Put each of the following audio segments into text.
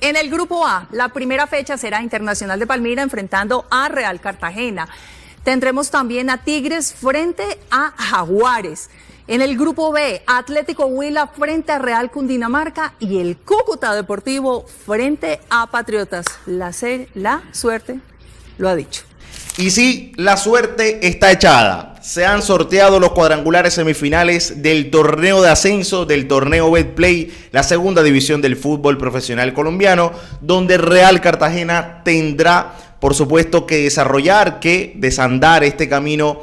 En el grupo A, la primera fecha será Internacional de Palmira enfrentando a Real Cartagena. Tendremos también a Tigres frente a Jaguares. En el grupo B, Atlético Huila frente a Real Cundinamarca y el Cúcuta Deportivo frente a Patriotas. La suerte lo ha dicho. Y sí, la suerte está echada. Se han sorteado los cuadrangulares semifinales del torneo de ascenso, del torneo Betplay, la segunda división del fútbol profesional colombiano, donde Real Cartagena tendrá, por supuesto, que desarrollar, que desandar este camino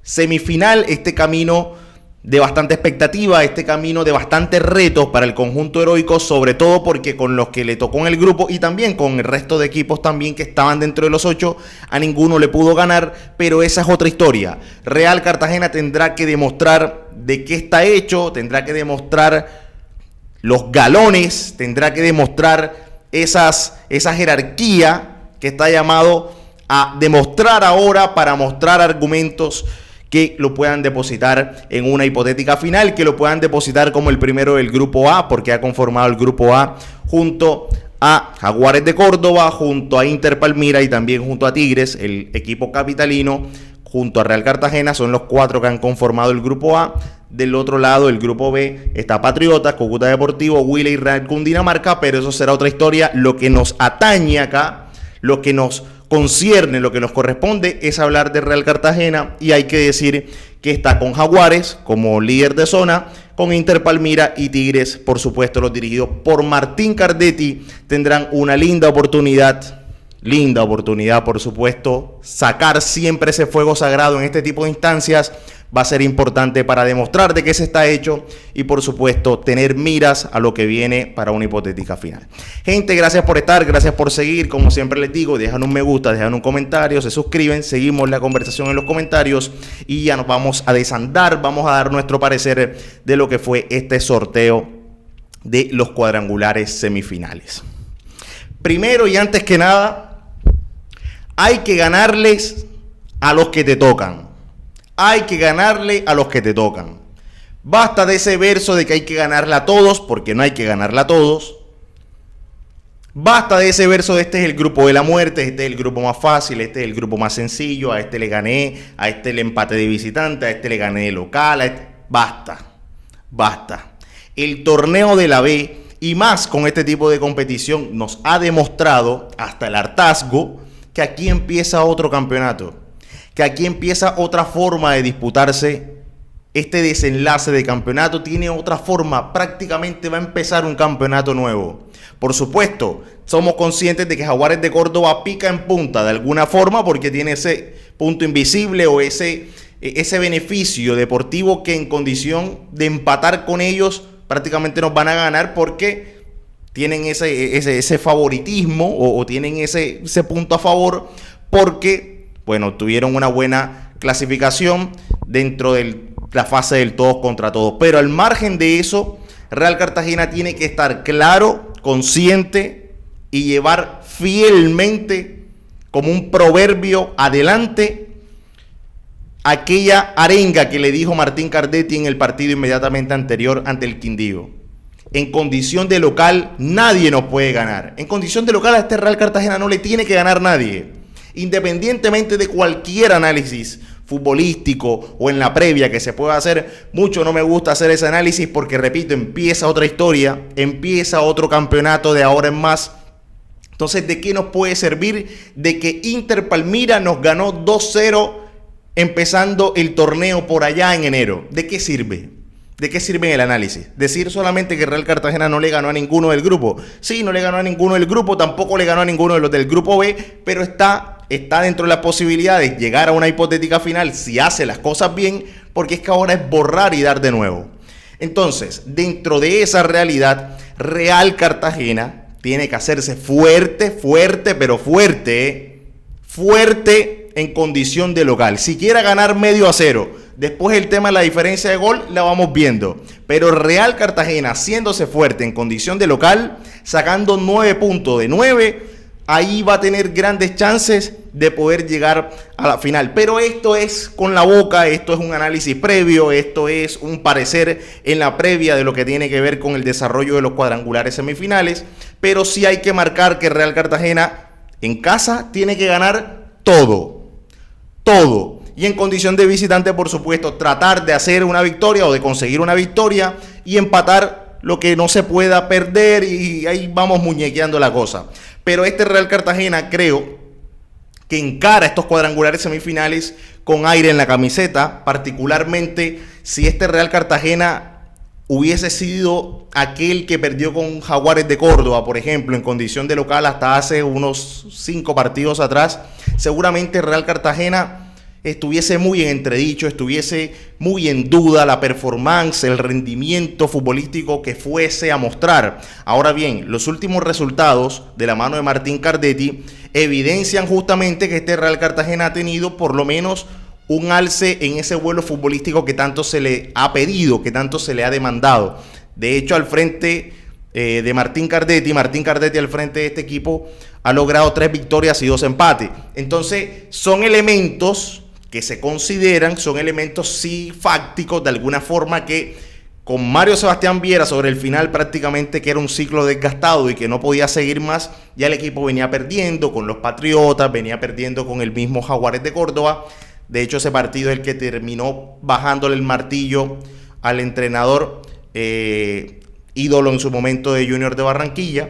semifinal, este camino de bastante expectativa, este camino de bastantes retos para el conjunto heroico, sobre todo porque con los que le tocó en el grupo y también con el resto de equipos también que estaban dentro de los 8, a ninguno le pudo ganar, pero esa es otra historia. Real Cartagena tendrá que demostrar de qué está hecho, tendrá que demostrar los galones, tendrá que demostrar esa jerarquía que está llamado a demostrar ahora para mostrar argumentos que lo puedan depositar en una hipotética final, que lo puedan depositar como el primero del grupo A, porque ha conformado el grupo A junto a Jaguares de Córdoba, junto a Inter Palmira y también junto a Tigres, el equipo capitalino, junto a Real Cartagena. Son los 4 que han conformado el grupo A. Del otro lado, el grupo B, está Patriotas, Cúcuta Deportivo, Huila y Real Cundinamarca, pero eso será otra historia. Lo que nos atañe acá, lo que nos concierne, lo que nos corresponde es hablar de Real Cartagena, y hay que decir que está con Jaguares como líder de zona, con Inter Palmira y Tigres, por supuesto, los dirigidos por Martín Cardetti, tendrán una linda oportunidad, por supuesto. Sacar siempre ese fuego sagrado en este tipo de instancias va a ser importante para demostrar de qué se está hecho y, por supuesto, tener miras a lo que viene para una hipotética final. Gente, gracias por estar, gracias por seguir. Como siempre les digo, dejan un me gusta, dejan un comentario, se suscriben, seguimos la conversación en los comentarios y ya nos vamos a desandar, vamos a dar nuestro parecer de lo que fue este sorteo de los cuadrangulares semifinales. Primero y antes que nada, hay que ganarles a los que te tocan. Hay que ganarle a los que te tocan. Basta de ese verso de que hay que ganarle a todos, porque no hay que ganarle a todos. Basta de ese verso de este es el grupo de la muerte, este es el grupo más fácil, este es el grupo más sencillo, a este le gané, a este le empate de visitante, a este le gané de local. Basta. El torneo de la B, y más con este tipo de competición, nos ha demostrado hasta el hartazgo que aquí empieza otro campeonato, que aquí empieza otra forma de disputarse este desenlace de campeonato, tiene otra forma, prácticamente va a empezar un campeonato nuevo. Por supuesto, somos conscientes de que Jaguares de Córdoba pica en punta de alguna forma porque tiene ese punto invisible o ese beneficio deportivo que en condición de empatar con ellos prácticamente nos van a ganar porque tienen ese favoritismo o tienen ese punto a favor porque, bueno, tuvieron una buena clasificación dentro de la fase del todos contra todos. Pero al margen de eso, Real Cartagena tiene que estar claro, consciente y llevar fielmente como un proverbio adelante aquella arenga que le dijo Martín Cardetti en el partido inmediatamente anterior ante el Quindío. En condición de local nadie nos puede ganar. En condición de local a este Real Cartagena no le tiene que ganar nadie. Independientemente de cualquier análisis futbolístico o en la previa que se pueda hacer, mucho no me gusta hacer ese análisis porque, repito, empieza otra historia, empieza otro campeonato de ahora en más. Entonces, ¿de qué nos puede servir de que Inter Palmira nos ganó 2-0 empezando el torneo por allá en enero? ¿De qué sirve? ¿De qué sirve el análisis? Decir solamente que Real Cartagena no le ganó a ninguno del grupo. Sí, no le ganó a ninguno del grupo, tampoco le ganó a ninguno de los del grupo B, pero está dentro de las posibilidades de llegar a una hipotética final si hace las cosas bien, porque es que ahora es borrar y dar de nuevo. Entonces, dentro de esa realidad, Real Cartagena tiene que hacerse fuerte en condición de local. Si quiera ganar 0-0, después el tema de la diferencia de gol la vamos viendo. Pero Real Cartagena haciéndose fuerte en condición de local, sacando 9 puntos de 9, ahí va a tener grandes chances de poder llegar a la final. Pero esto es con la boca, esto es un análisis previo, esto es un parecer en la previa de lo que tiene que ver con el desarrollo de los cuadrangulares semifinales. Pero sí hay que marcar que Real Cartagena en casa tiene que ganar todo. Y en condición de visitante, por supuesto, tratar de hacer una victoria o de conseguir una victoria y empatar lo que no se pueda perder, y ahí vamos muñequeando la cosa. Pero este Real Cartagena creo que encara estos cuadrangulares semifinales con aire en la camiseta, particularmente si este Real Cartagena hubiese sido aquel que perdió con Jaguares de Córdoba, por ejemplo, en condición de local hasta hace unos 5 partidos atrás. Seguramente Real Cartagena estuviese muy en entredicho, estuviese muy en duda la performance, el rendimiento futbolístico que fuese a mostrar. Ahora bien, los últimos resultados de la mano de Martín Cardetti evidencian justamente que este Real Cartagena ha tenido por lo menos un alce en ese vuelo futbolístico que tanto se le ha pedido, que tanto se le ha demandado. De hecho, al frente de Martín Cardetti al frente de este equipo ha logrado 3 victorias y 2 empates. Entonces, son elementos que se consideran, son elementos sí fácticos de alguna forma, que con Mario Sebastián Viera sobre el final prácticamente que era un ciclo desgastado y que no podía seguir más, ya el equipo venía perdiendo con los Patriotas, venía perdiendo con el mismo Jaguares de Córdoba. De hecho, ese partido es el que terminó bajándole el martillo al entrenador ídolo en su momento de Junior de Barranquilla.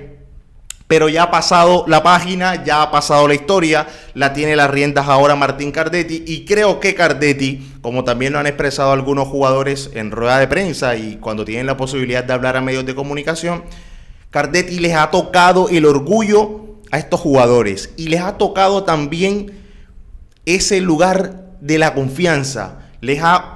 Pero ya ha pasado la página, ya ha pasado la historia, la tiene las riendas ahora Martín Cardetti, y creo que Cardetti, como también lo han expresado algunos jugadores en rueda de prensa y cuando tienen la posibilidad de hablar a medios de comunicación, Cardetti les ha tocado el orgullo a estos jugadores y les ha tocado también ese lugar de la confianza, les ha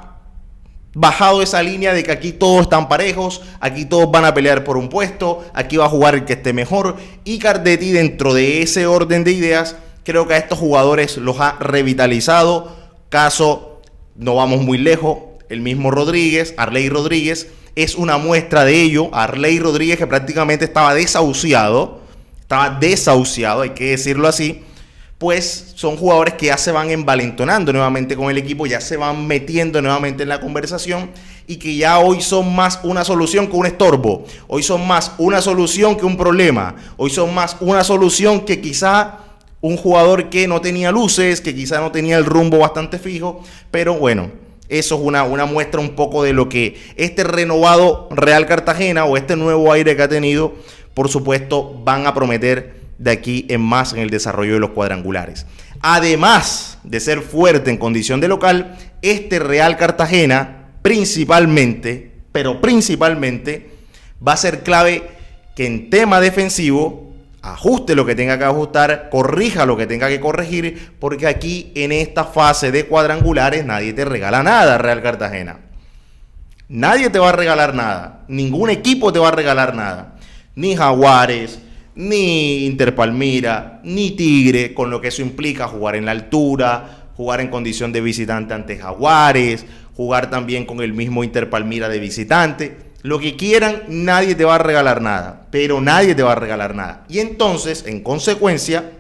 bajado esa línea de que aquí todos están parejos, aquí todos van a pelear por un puesto, aquí va a jugar el que esté mejor, y Cardetti, dentro de ese orden de ideas, creo que a estos jugadores los ha revitalizado. Caso, no vamos muy lejos, el mismo Rodríguez, Arley Rodríguez, es una muestra de ello. Arley Rodríguez, que prácticamente estaba desahuciado, hay que decirlo así, pues son jugadores que ya se van envalentonando nuevamente con el equipo, ya se van metiendo nuevamente en la conversación, y que ya hoy son más una solución que un estorbo, hoy son más una solución que un problema, hoy son más una solución que quizá un jugador que no tenía luces, que quizá no tenía el rumbo bastante fijo. Pero bueno, eso es una muestra un poco de lo que este renovado Real Cartagena, o este nuevo aire que ha tenido, por supuesto, van a prometer de aquí en más en el desarrollo de los cuadrangulares. Además de ser fuerte en condición de local, este Real Cartagena principalmente va a ser clave que en tema defensivo ajuste lo que tenga que ajustar, corrija lo que tenga que corregir, porque aquí en esta fase de cuadrangulares nadie te regala nada, Real Cartagena. Nadie te va a regalar nada, ningún equipo te va a regalar nada, ni Jaguares, ni Inter Palmira, ni Tigre, con lo que eso implica: jugar en la altura, jugar en condición de visitante ante Jaguares, jugar también con el mismo Inter Palmira de visitante. Lo que quieran, nadie te va a regalar nada, pero nadie te va a regalar nada. Y entonces, en consecuencia,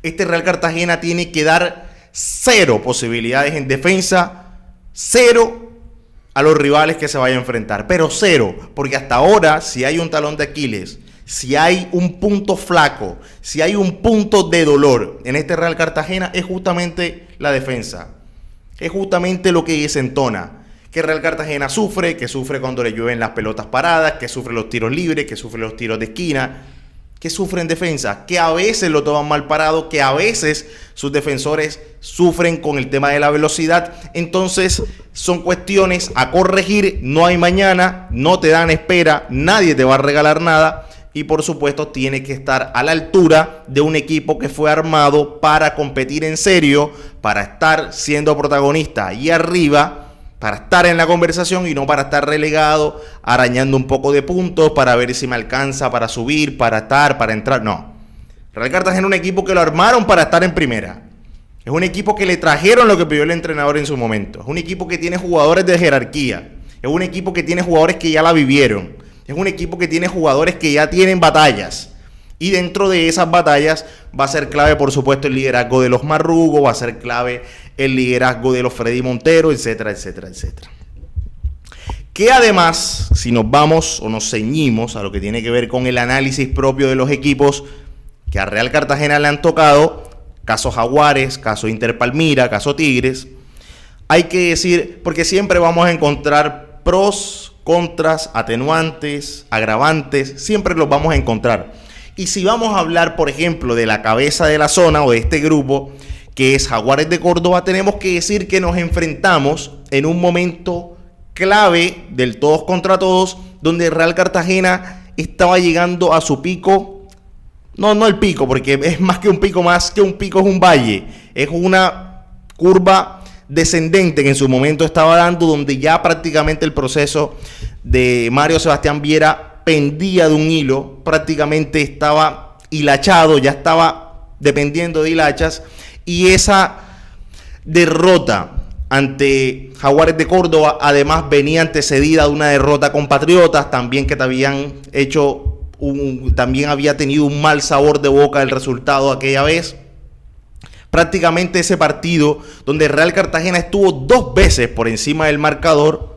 este Real Cartagena tiene que dar 0 posibilidades en defensa, 0 a los rivales que se vaya a enfrentar, pero 0, porque hasta ahora, si hay un talón de Aquiles, si hay un punto flaco, si hay un punto de dolor en este Real Cartagena, es justamente la defensa. Es justamente lo que desentona. Que Real Cartagena sufre, que sufre cuando le llueven las pelotas paradas, que sufre los tiros libres, que sufre los tiros de esquina, que sufre en defensa, que a veces lo toman mal parado, que a veces sus defensores sufren con el tema de la velocidad. Entonces son cuestiones a corregir. No hay mañana, no te dan espera, nadie te va a regalar nada. Y por supuesto tiene que estar a la altura de un equipo que fue armado para competir en serio, para estar siendo protagonista ahí arriba, para estar en la conversación y no para estar relegado, arañando un poco de puntos para ver si me alcanza para subir, para entrar. No. Real Cartagena es un equipo que lo armaron para estar en primera. Es un equipo que le trajeron lo que pidió el entrenador en su momento. Es un equipo que tiene jugadores de jerarquía. Es un equipo que tiene jugadores que ya la vivieron. Es un equipo que tiene jugadores que ya tienen batallas. Y dentro de esas batallas va a ser clave, por supuesto, el liderazgo de los Marrugos, va a ser clave el liderazgo de los Freddy Montero, etcétera, etcétera, etcétera. Que además, si nos vamos o nos ceñimos a lo que tiene que ver con el análisis propio de los equipos que a Real Cartagena le han tocado, caso Jaguares, caso Inter Palmira, caso Tigres, hay que decir, porque siempre vamos a encontrar pros, contras, atenuantes, agravantes, siempre los vamos a encontrar. Y si vamos a hablar, por ejemplo, de la cabeza de la zona o de este grupo, que es Jaguares de Córdoba, tenemos que decir que nos enfrentamos en un momento clave del todos contra todos, donde Real Cartagena estaba llegando a su pico. No el pico, porque es más que un pico es un valle. Es una curva descendente que en su momento estaba dando, donde ya prácticamente el proceso de Mario Sebastián Viera pendía de un hilo, prácticamente estaba hilachado, ya estaba dependiendo de hilachas, y esa derrota ante Jaguares de Córdoba además venía antecedida de una derrota con Patriotas, también que te habían hecho también había tenido un mal sabor de boca el resultado aquella vez. Prácticamente ese partido donde Real Cartagena estuvo dos veces por encima del marcador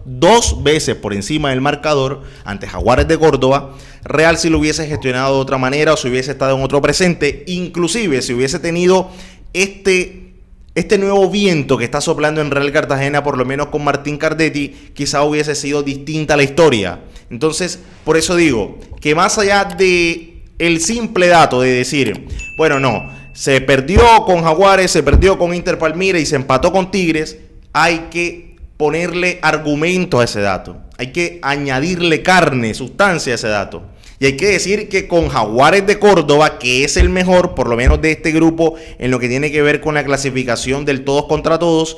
ante Jaguares de Córdoba. Real, si lo hubiese gestionado de otra manera o si hubiese estado en otro presente, inclusive si hubiese tenido este nuevo viento que está soplando en Real Cartagena, por lo menos con Martín Cardetti, quizá hubiese sido distinta la historia. Entonces, por eso digo que más allá de el simple dato de decir, bueno, no, se perdió con Jaguares, se perdió con Inter Palmira y se empató con Tigres, hay que ponerle argumento a ese dato. Hay que añadirle carne, sustancia a ese dato. Y hay que decir que con Jaguares de Córdoba, que es el mejor, por lo menos de este grupo, en lo que tiene que ver con la clasificación del todos contra todos,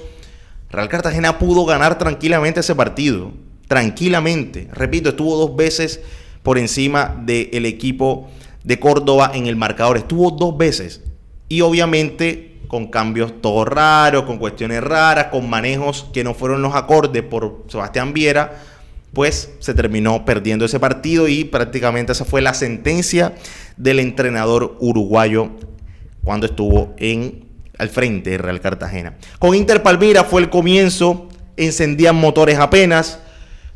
Real Cartagena pudo ganar tranquilamente ese partido. Tranquilamente. Repito, estuvo dos veces por encima del equipo de Córdoba en el marcador. Estuvo dos veces. Y obviamente con cambios todos raros, con cuestiones raras, con manejos que no fueron los acordes por Sebastián Viera, pues se terminó perdiendo ese partido y prácticamente esa fue la sentencia del entrenador uruguayo cuando estuvo al frente de Real Cartagena. Con Inter Palmira fue el comienzo, encendían motores apenas.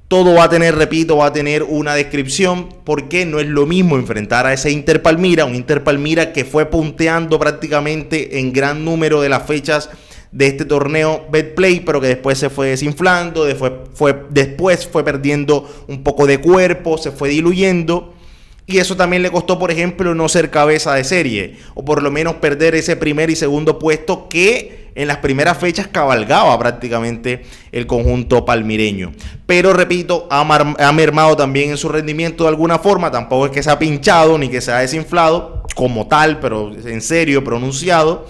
Todo va a tener una descripción, porque no es lo mismo enfrentar a ese Inter Palmira, un Inter Palmira que fue punteando prácticamente en gran número de las fechas de este torneo Betplay, pero que después se fue desinflando, después fue perdiendo un poco de cuerpo, se fue diluyendo. Y eso también le costó, por ejemplo, no ser cabeza de serie, o por lo menos perder ese primer y segundo puesto que en las primeras fechas cabalgaba prácticamente el conjunto palmireño. Pero repito, ha mermado también en su rendimiento de alguna forma. Tampoco es que se ha pinchado ni que se ha desinflado como tal, pero en serio, pronunciado.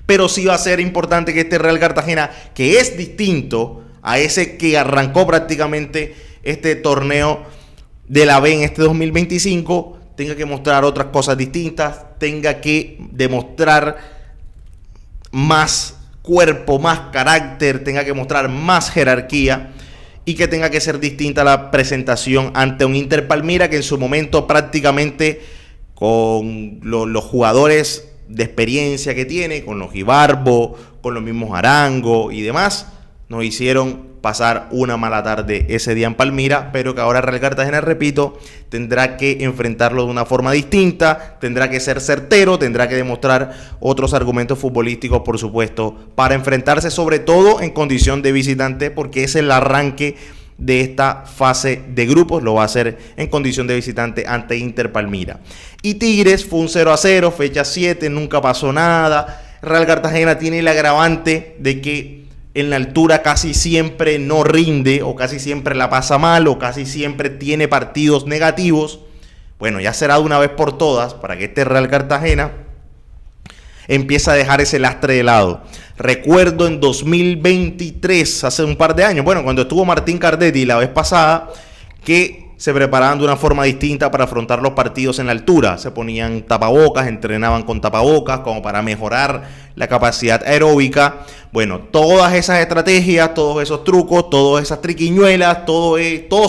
Pero sí va a ser importante que este Real Cartagena, que es distinto a ese que arrancó prácticamente este torneo de la B en este 2025, tenga que mostrar otras cosas distintas, tenga que demostrar más cuerpo, más carácter, tenga que mostrar más jerarquía y que tenga que ser distinta la presentación ante un Inter Palmira que en su momento prácticamente con los jugadores de experiencia que tiene, con los Ibarbo, con los mismos Arango y demás, nos hicieron pasar una mala tarde ese día en Palmira, pero que ahora Real Cartagena, repito, tendrá que enfrentarlo de una forma distinta, tendrá que ser certero, tendrá que demostrar otros argumentos futbolísticos, por supuesto, para enfrentarse sobre todo en condición de visitante, porque es el arranque de esta fase de grupos, lo va a hacer en condición de visitante ante Inter Palmira. Y Tigres fue un 0-0, fecha 7, nunca pasó nada. Real Cartagena tiene el agravante de que en la altura casi siempre no rinde, o casi siempre la pasa mal, o casi siempre tiene partidos negativos. Bueno, ya será de una vez por todas para que este Real Cartagena empiece a dejar ese lastre de lado. Recuerdo en 2023, hace un par de años, bueno, cuando estuvo Martín Cardetti la vez pasada, que se preparaban de una forma distinta para afrontar los partidos en la altura. Se ponían tapabocas, entrenaban con tapabocas como para mejorar la capacidad aeróbica. Bueno, todas esas estrategias, todos esos trucos, todas esas triquiñuelas, todo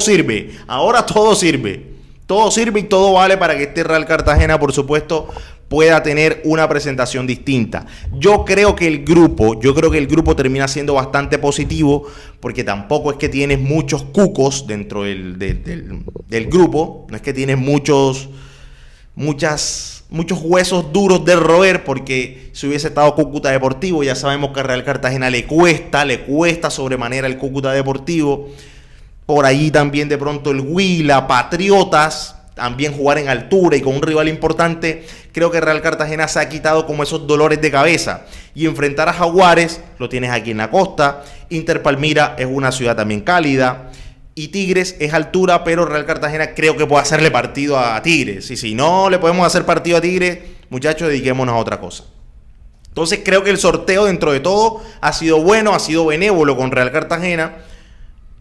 sirve. Ahora todo sirve. todo sirve y todo vale para que este Real Cartagena, por supuesto, pueda tener una presentación distinta. Yo creo que el grupo termina siendo bastante positivo, porque tampoco es que tienes muchos cucos dentro del grupo, no es que tienes muchos huesos duros de roer, porque si hubiese estado Cúcuta Deportivo, ya sabemos que a Real Cartagena le cuesta sobremanera el Cúcuta Deportivo. Por ahí también de pronto el Huila, Patriotas, también jugar en altura y con un rival importante. Creo que Real Cartagena se ha quitado como esos dolores de cabeza. Y enfrentar a Jaguares, lo tienes aquí en la costa. Inter Palmira es una ciudad también cálida. Y Tigres es altura, pero Real Cartagena creo que puede hacerle partido a Tigres. Y si no le podemos hacer partido a Tigres, muchachos, dediquémonos a otra cosa. Entonces creo que el sorteo dentro de todo ha sido bueno, ha sido benévolo con Real Cartagena.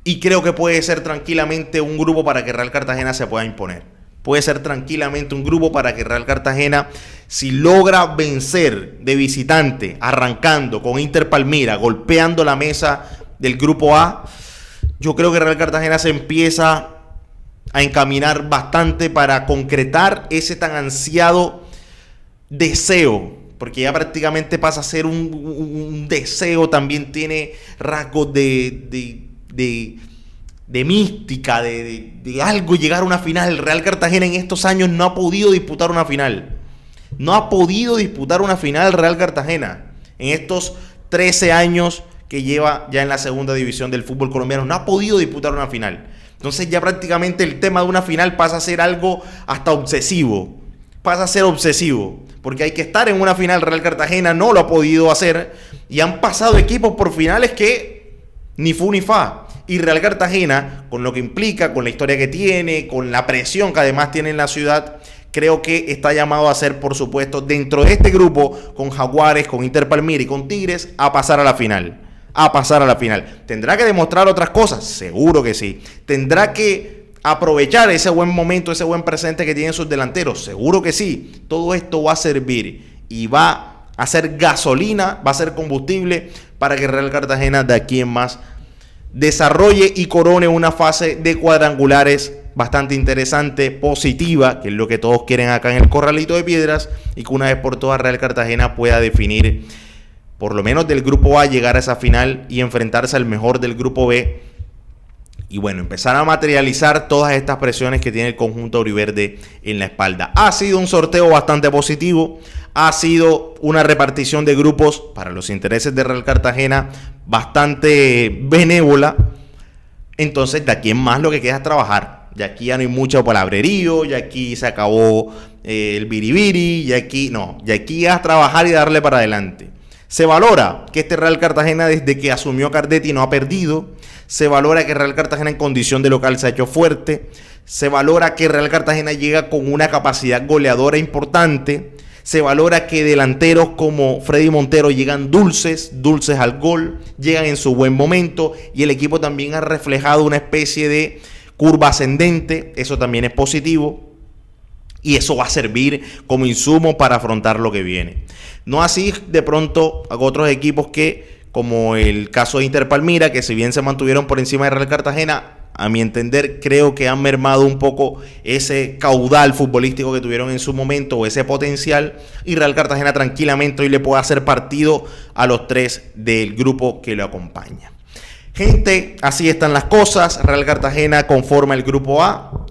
Y creo que puede ser tranquilamente un grupo para que Real Cartagena se pueda imponer. Puede ser tranquilamente un grupo para que Real Cartagena, si logra vencer de visitante, arrancando con Inter Palmira, golpeando la mesa del grupo A, yo creo que Real Cartagena se empieza a encaminar bastante para concretar ese tan ansiado deseo, porque ya prácticamente pasa a ser un deseo, también tiene rasgos de mística, de algo, llegar a una final. El Real Cartagena en estos años no ha podido disputar una final. No ha podido disputar una final el Real Cartagena. En estos 13 años que lleva ya en la segunda división del fútbol colombiano, no ha podido disputar una final. Entonces ya prácticamente el tema de una final pasa a ser algo hasta obsesivo. Pasa a ser obsesivo, porque hay que estar en una final. Real Cartagena no lo ha podido hacer y han pasado equipos por finales que ni fu ni fa. Y Real Cartagena, con lo que implica, con la historia que tiene, con la presión que además tiene en la ciudad, creo que está llamado a ser, por supuesto, dentro de este grupo, con Jaguares, con Inter Palmira y con Tigres, a pasar a la final. ¿Tendrá que demostrar otras cosas? Seguro que sí. ¿Tendrá que aprovechar ese buen momento, ese buen presente que tienen sus delanteros? Seguro que sí. Todo esto va a servir y va a ser gasolina, va a ser combustible para que Real Cartagena de aquí en más desarrolle y corone una fase de cuadrangulares bastante interesante, positiva, que es lo que todos quieren acá en el Corralito de Piedras, y que una vez por todas Real Cartagena pueda definir, por lo menos del grupo A, llegar a esa final y enfrentarse al mejor del grupo B. Y bueno, empezar a materializar todas estas presiones que tiene el conjunto auriverde en la espalda. Ha sido un sorteo bastante positivo. Ha sido una repartición de grupos para los intereses de Real Cartagena bastante benévola. Entonces, de aquí en más lo que queda es trabajar. Ya aquí ya no hay mucho palabrerío, ya aquí se acabó el biribiri, ya aquí es trabajar y darle para adelante. Se valora que este Real Cartagena, desde que asumió Cardetti, no ha perdido. Se valora que Real Cartagena en condición de local se ha hecho fuerte. Se valora que Real Cartagena llega con una capacidad goleadora importante. Se valora que delanteros como Freddy Montero llegan dulces al gol, llegan en su buen momento, y el equipo también ha reflejado una especie de curva ascendente. Eso también es positivo y eso va a servir como insumo para afrontar lo que viene. No así de pronto a otros equipos que, como el caso de Inter Palmira, que si bien se mantuvieron por encima de Real Cartagena, a mi entender creo que han mermado un poco ese caudal futbolístico que tuvieron en su momento, o ese potencial, y Real Cartagena tranquilamente hoy le puede hacer partido a los tres del grupo que lo acompaña. Gente, así están las cosas. Real Cartagena conforma el grupo A,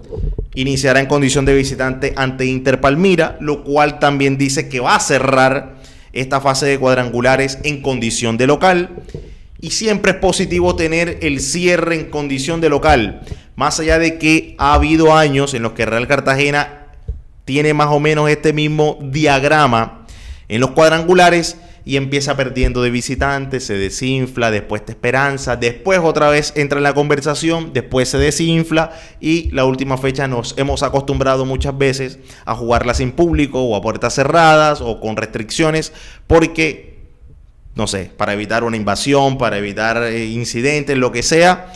iniciará en condición de visitante ante Inter Palmira, lo cual también dice que va a cerrar esta fase de cuadrangulares en condición de local. Y siempre es positivo tener el cierre en condición de local, más allá de que ha habido años en los que Real Cartagena tiene más o menos este mismo diagrama en los cuadrangulares y empieza perdiendo de visitante, se desinfla, después te esperanza, después otra vez entra en la conversación, después se desinfla, y la última fecha nos hemos acostumbrado muchas veces a jugarla sin público o a puertas cerradas o con restricciones, porque no sé, para evitar una invasión, para evitar incidentes, lo que sea.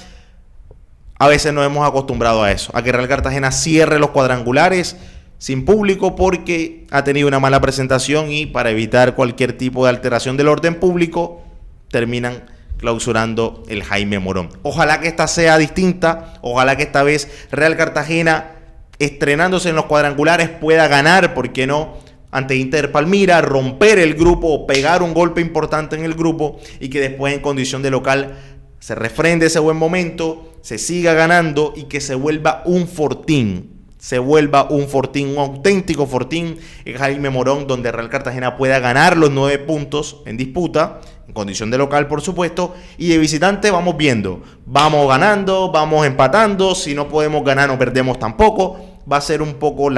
A veces nos hemos acostumbrado a eso, a que Real Cartagena cierre los cuadrangulares sin público porque ha tenido una mala presentación, y para evitar cualquier tipo de alteración del orden público terminan clausurando el Jaime Morón. Ojalá que esta sea distinta, ojalá que esta vez Real Cartagena estrenándose en los cuadrangulares, pueda ganar, ¿por qué no?, ante Inter Palmira, romper el grupo o pegar un golpe importante en el grupo y que después en condición de local se refrende ese buen momento, se siga ganando y que se vuelva un fortín. Un auténtico fortín en Jaime Morón, donde Real Cartagena pueda ganar los 9 puntos en disputa, en condición de local por supuesto, y de visitante vamos viendo, vamos ganando, vamos empatando, si no podemos ganar no perdemos tampoco, va a ser un poco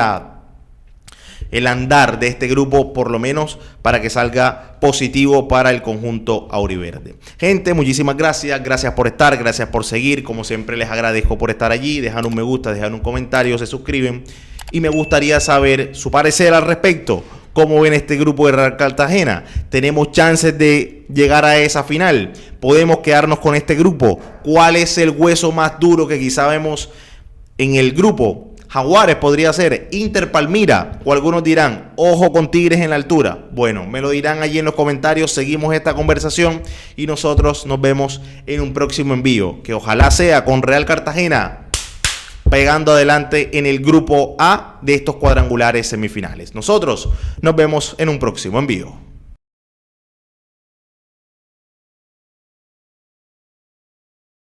el andar de este grupo, por lo menos para que salga positivo para el conjunto auriverde. Gente, muchísimas gracias por estar, gracias por seguir, como siempre les agradezco por estar allí, dejan un me gusta, dejan un comentario, se suscriben y me gustaría saber su parecer al respecto. ¿Cómo ven este grupo de Real Cartagena? ¿Tenemos chances de llegar a esa final? ¿Podemos quedarnos con este grupo? ¿Cuál es el hueso más duro que quizá vemos en el grupo? Jaguares podría ser, Inter Palmira, o algunos dirán, ojo con Tigres en la altura. Bueno, me lo dirán allí en los comentarios, seguimos esta conversación y nosotros nos vemos en un próximo envío, que ojalá sea con Real Cartagena pegando adelante en el grupo A de estos cuadrangulares semifinales. Nosotros nos vemos en un próximo envío.